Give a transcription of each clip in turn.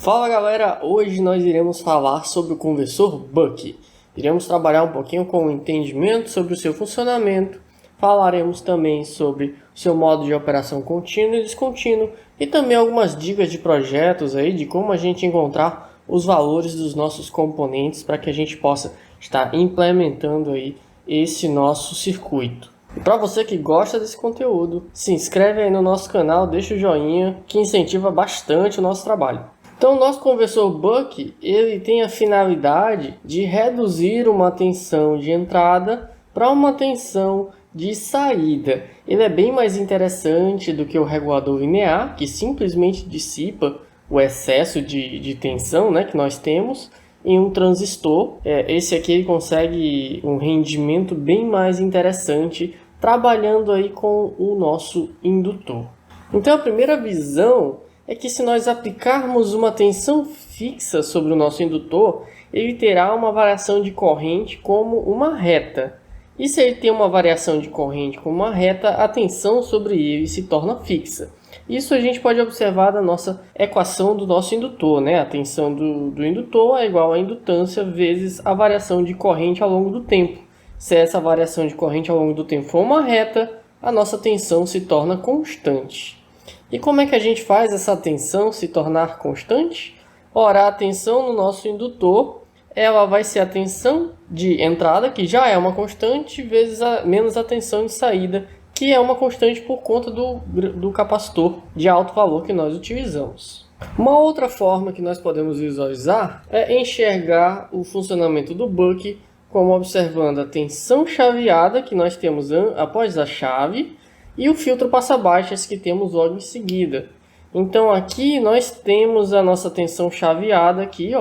Fala galera, hoje nós iremos falar sobre o conversor Buck. Iremos trabalhar um pouquinho com o entendimento sobre o seu funcionamento, falaremos também sobre o seu modo de operação contínuo e descontínuo e também algumas dicas de projetos aí de como a gente encontrar os valores dos nossos componentes para que a gente possa estar implementando aí esse nosso circuito. E para você que gosta desse conteúdo, se inscreve aí no nosso canal, deixa o joinha que incentiva bastante o nosso trabalho. Então, o nosso conversor Buck, ele tem a finalidade de reduzir uma tensão de entrada para uma tensão de saída. Ele é bem mais interessante do que o regulador linear, que simplesmente dissipa o excesso de tensão, que nós temos em um transistor. Esse aqui ele consegue um rendimento bem mais interessante trabalhando aí com o nosso indutor. Então, a primeira visão é que se nós aplicarmos uma tensão fixa sobre o nosso indutor, ele terá uma variação de corrente como uma reta. E se ele tem uma variação de corrente como uma reta, a tensão sobre ele se torna fixa. Isso a gente pode observar na nossa equação do nosso indutor, A tensão do indutor é igual à indutância vezes a variação de corrente ao longo do tempo. Se essa variação de corrente ao longo do tempo for uma reta, a nossa tensão se torna constante. E como é que a gente faz essa tensão se tornar constante? Ora, a tensão no nosso indutor, ela vai ser a tensão de entrada, que já é uma constante, vezes menos a tensão de saída, que é uma constante por conta do capacitor de alto valor que nós utilizamos. Uma outra forma que nós podemos visualizar é enxergar o funcionamento do Buck como observando a tensão chaveada que nós temos após a chave, e o filtro passa-baixas que temos logo em seguida. Então aqui nós temos a nossa tensão chaveada aqui,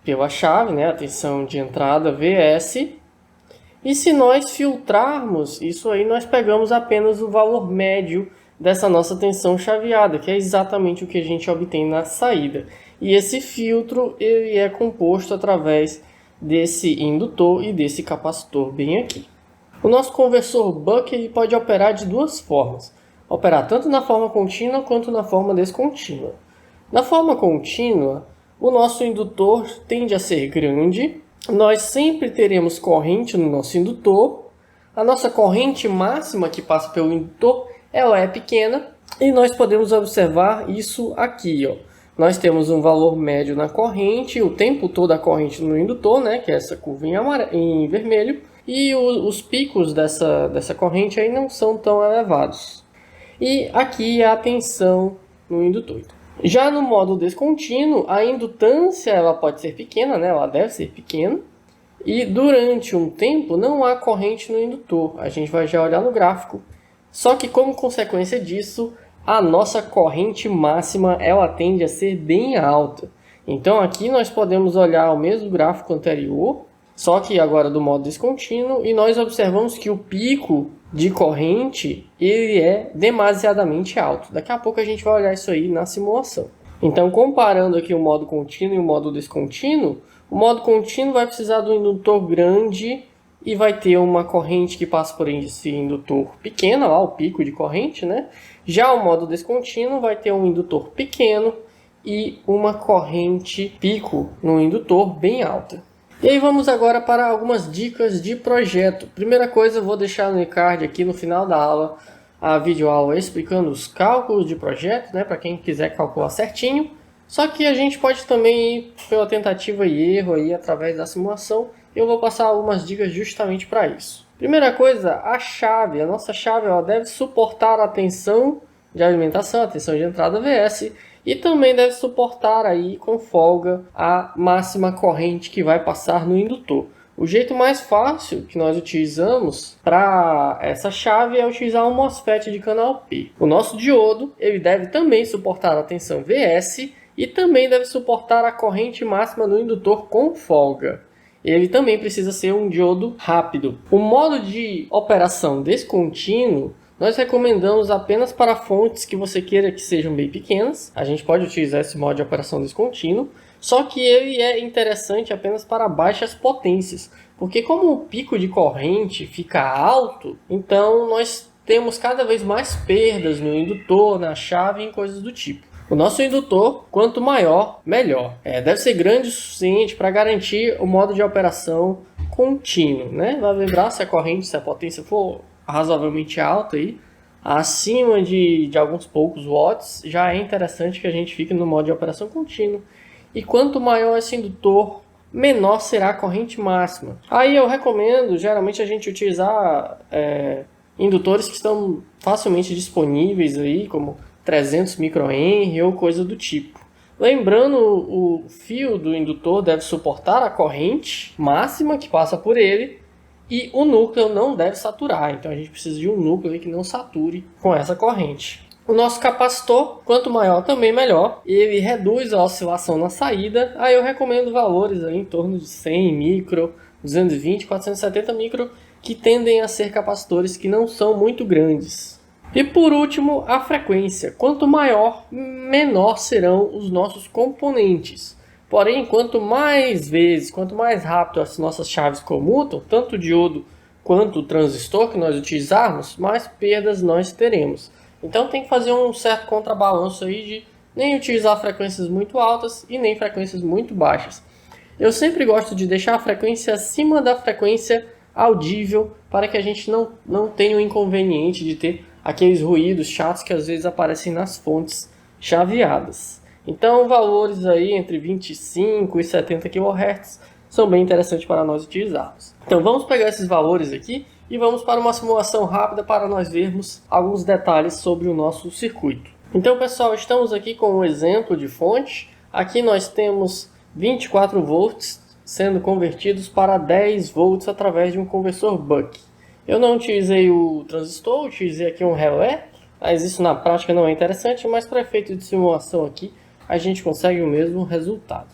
pela chave, a tensão de entrada VS. E se nós filtrarmos isso aí, nós pegamos apenas o valor médio dessa nossa tensão chaveada, que é exatamente o que a gente obtém na saída. E esse filtro ele é composto através desse indutor e desse capacitor bem aqui. O nosso conversor Buck ele pode operar de duas formas. Operar tanto na forma contínua quanto na forma descontínua. Na forma contínua, o nosso indutor tende a ser grande. Nós sempre teremos corrente no nosso indutor. A nossa corrente máxima que passa pelo indutor ela é pequena. E nós podemos observar isso aqui. Nós temos um valor médio na corrente, o tempo todo a corrente no indutor, que é essa curva em vermelho. E os picos dessa corrente aí não são tão elevados. E aqui a tensão no indutor. Já no modo descontínuo, a indutância ela pode ser pequena, ela deve ser pequena. E durante um tempo não há corrente no indutor. A gente vai já olhar no gráfico. Só que como consequência disso, a nossa corrente máxima ela tende a ser bem alta. Então aqui nós podemos olhar o mesmo gráfico anterior, só que agora do modo descontínuo, e nós observamos que o pico de corrente ele é demasiadamente alto. Daqui a pouco a gente vai olhar isso aí na simulação. Então, comparando aqui o modo contínuo e o modo descontínuo, o modo contínuo vai precisar de um indutor grande e vai ter uma corrente que passa por esse indutor pequena, lá o pico de corrente, Já o modo descontínuo vai ter um indutor pequeno e uma corrente pico no indutor bem alta. E aí vamos agora para algumas dicas de projeto. Primeira coisa, eu vou deixar no e-card aqui no final da aula a videoaula explicando os cálculos de projeto, para quem quiser calcular certinho. Só que a gente pode também ir pela tentativa e erro aí através da simulação. Eu vou passar algumas dicas justamente para isso. Primeira coisa, a nossa chave ela deve suportar a tensão de alimentação, a tensão de entrada VS, e também deve suportar aí com folga a máxima corrente que vai passar no indutor. O jeito mais fácil que nós utilizamos para essa chave é utilizar um MOSFET de canal P. O nosso diodo ele deve também suportar a tensão VS e também deve suportar a corrente máxima no indutor com folga. Ele também precisa ser um diodo rápido. O modo de operação descontínuo nós recomendamos apenas para fontes que você queira que sejam bem pequenas. A gente pode utilizar esse modo de operação descontínuo, só que ele é interessante apenas para baixas potências, porque como o pico de corrente fica alto, então nós temos cada vez mais perdas no indutor, na chave e em coisas do tipo. O nosso indutor, quanto maior, melhor. Deve ser grande o suficiente para garantir o modo de operação contínuo, né? Vai vibrar se a corrente, se a potência for razoavelmente alta aí, acima de alguns poucos watts, já é interessante que a gente fique no modo de operação contínuo. E quanto maior esse indutor, menor será a corrente máxima. Aí eu recomendo, geralmente, a gente utilizar indutores que estão facilmente disponíveis aí, como 300 microhenry ou coisa do tipo. Lembrando, o fio do indutor deve suportar a corrente máxima que passa por ele e o núcleo não deve saturar. Então a gente precisa de um núcleo que não sature com essa corrente. O nosso capacitor, quanto maior também melhor, ele reduz a oscilação na saída. Aí eu recomendo valores aí em torno de 100 micro, 220, 470 micro, que tendem a ser capacitores que não são muito grandes. E por último, a frequência. Quanto maior, menor serão os nossos componentes. Porém, quanto mais vezes, quanto mais rápido as nossas chaves comutam, tanto o diodo quanto o transistor que nós utilizarmos, mais perdas nós teremos. Então tem que fazer um certo contrabalanço aí de nem utilizar frequências muito altas e nem frequências muito baixas. Eu sempre gosto de deixar a frequência acima da frequência audível para que a gente não tenha o inconveniente de ter aqueles ruídos chatos que às vezes aparecem nas fontes chaveadas. Então valores aí entre 25 e 70 kHz são bem interessantes para nós utilizarmos. Então vamos pegar esses valores aqui e vamos para uma simulação rápida para nós vermos alguns detalhes sobre o nosso circuito. Então pessoal, estamos aqui com um exemplo de fonte. Aqui nós temos 24 volts sendo convertidos para 10 volts através de um conversor Buck. Eu não utilizei o transistor, utilizei aqui um relé, mas isso na prática não é interessante, mas para efeito de simulação aqui a gente consegue o mesmo resultado.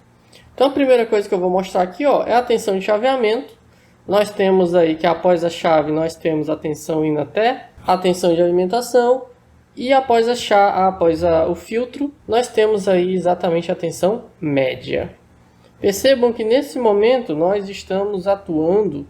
Então a primeira coisa que eu vou mostrar aqui é a tensão de chaveamento. Nós temos aí que após a chave nós temos a tensão indo até a tensão de alimentação e após o filtro nós temos aí exatamente a tensão média. Percebam que nesse momento nós estamos atuando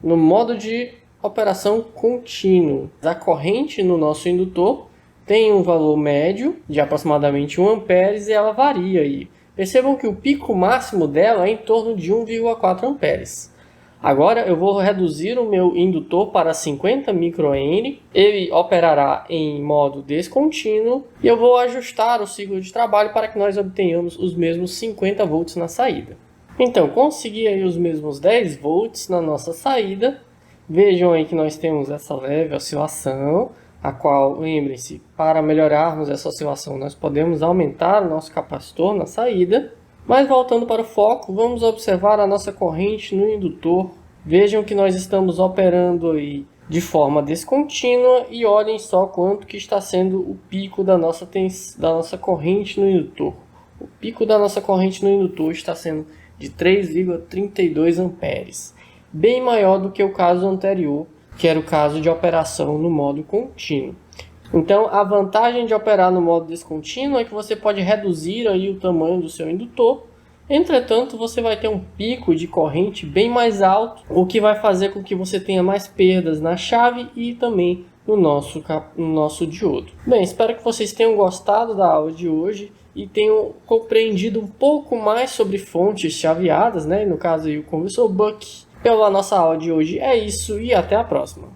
no modo de operação contínuo. A corrente no nosso indutor tem um valor médio de aproximadamente 1 amperes e ela varia aí. Percebam que o pico máximo dela é em torno de 1,4 amperes. Agora eu vou reduzir o meu indutor para 50 microhenry. Ele operará em modo descontínuo e eu vou ajustar o ciclo de trabalho para que nós obtenhamos os mesmos 50 volts na saída. Então consegui aí os mesmos 10 volts na nossa saída. Vejam aí que nós temos essa leve oscilação, a qual, lembrem-se, para melhorarmos essa oscilação nós podemos aumentar o nosso capacitor na saída. Mas voltando para o foco, vamos observar a nossa corrente no indutor. Vejam que nós estamos operando aí de forma descontínua e olhem só quanto que está sendo o pico da nossa corrente no indutor. O pico da nossa corrente no indutor está sendo de 3,32 amperes. Bem maior do que o caso anterior, que era o caso de operação no modo contínuo. Então, a vantagem de operar no modo descontínuo é que você pode reduzir aí o tamanho do seu indutor. Entretanto, você vai ter um pico de corrente bem mais alto, o que vai fazer com que você tenha mais perdas na chave e também no nosso diodo. Bem, espero que vocês tenham gostado da aula de hoje e tenham compreendido um pouco mais sobre fontes chaveadas, né? No caso aí o conversor Buck. Pela nossa aula de hoje é isso e até a próxima.